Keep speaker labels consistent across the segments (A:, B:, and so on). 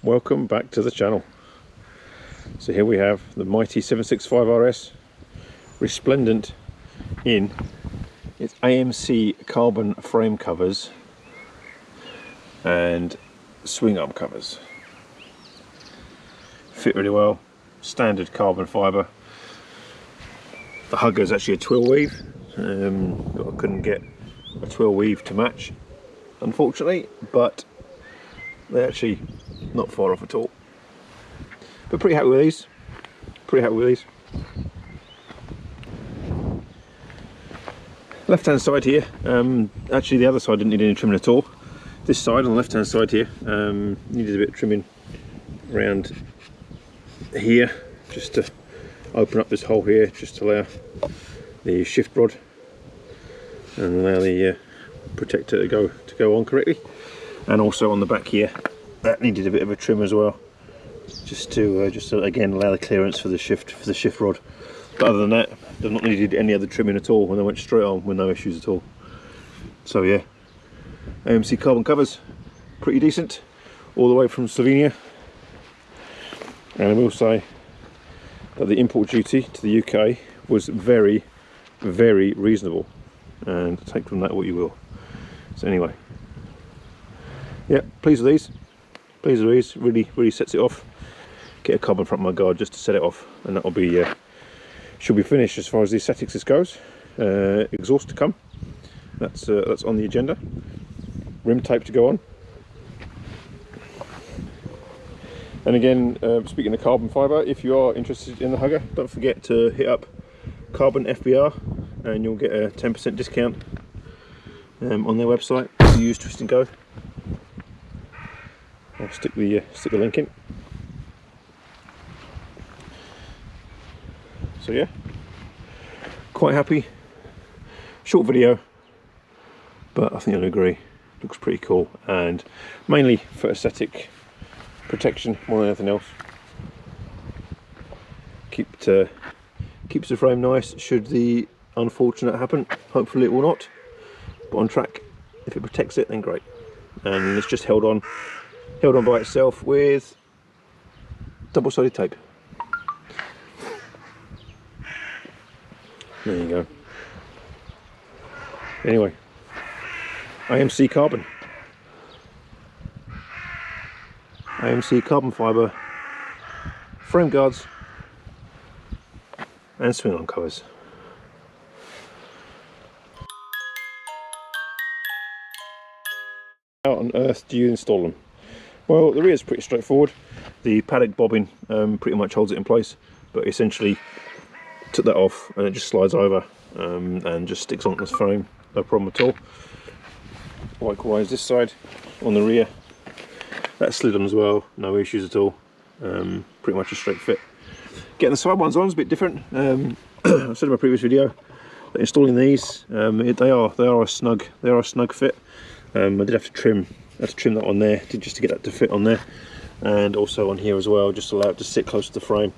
A: welcome back to the channel. So here we have the mighty 765 RS, resplendent in its AMC carbon frame covers and swing arm covers. Fit really well, standard carbon fibre. The hugger is actually a twill weave, but I couldn't get a twill weave to match, unfortunately, but they're actually not far off at all. But pretty happy with these. Left hand side here, actually the other side didn't need any trimming at all. This side on the left hand side here needed a bit of trimming around here, just to open up this hole here, just to allow the shift rod and allow the protector to go on correctly. And also on the back here, that needed a bit of a trim as well, just to again allow the clearance for the shift rod. But other than that, they've not needed any other trimming at all, and they went straight on with no issues at all. So yeah, AMC carbon covers, pretty decent, all the way from Slovenia. And I will say that the import duty to the UK was very, very reasonable, and take from that what you will. So anyway, yeah, pleased with these. Really sets it off. Get a carbon front mud guard just to set it off, and that'll be should be finished as far as the aesthetics goes. Exhaust to come. That's on the agenda. Rim tape to go on. And again, speaking of carbon fibre, if you are interested in the hugger, don't forget to hit up Carbon FBR, and you'll get a 10% discount on their website if you use Twist and Go. I'll stick the link in. So yeah, quite happy. Short video, but I think you'll agree, looks pretty cool, and mainly for aesthetic protection more than anything else. Keeps the frame nice should the unfortunate happen. Hopefully it will not, but on track. If it protects it, then great. And it's just held on by itself with double-sided tape. There you go. Anyway, AMC carbon fibre frame guards and swing arm covers. How on earth do you install them? Well, the rear is pretty straightforward. The paddock bobbin pretty much holds it in place, but essentially took that off and it just slides over and just sticks onto this frame, no problem at all. Likewise this side on the rear, that slid on as well, no issues at all. Pretty much a straight fit. Getting the side ones on is a bit different. I said in my previous video that installing these, they are a snug fit. I did have to trim that on there just to get that to fit on there, and also on here as well, just to allow it to sit close to the frame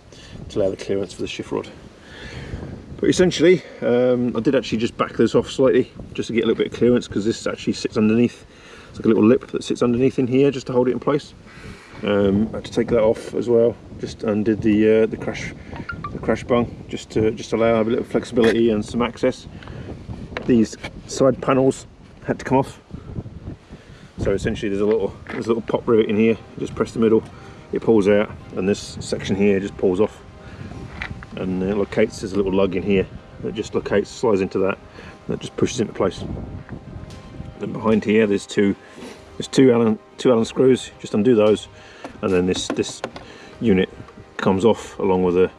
A: to allow the clearance for the shift rod. But essentially, I did actually just back this off slightly just to get a little bit of clearance, because this actually sits underneath. It's like a little lip that sits underneath in here just to hold it in place. I had to take that off as well. Just undid the crash bung just to allow a bit of flexibility and some access. These side panels had to come off. So essentially there's a little pop rivet in here. You just press the middle, it pulls out, and this section here just pulls off. And it locates, there's a little lug in here that just locates, slides into that, and that just pushes into place. And behind here there's two Allen screws. Just undo those, and then this unit comes off along with the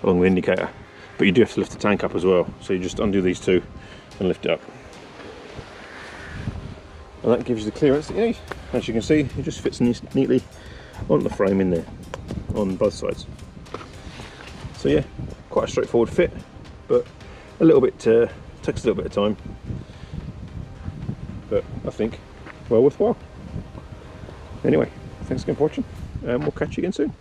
A: indicator. But you do have to lift the tank up as well, so you just undo these two and lift it up. And that gives you the clearance that you need. As you can see, it just fits neatly on the frame in there, on both sides. So yeah, quite a straightforward fit, but a little bit takes a little bit of time, but I think well worthwhile. Anyway, thanks again for watching, and we'll catch you again soon.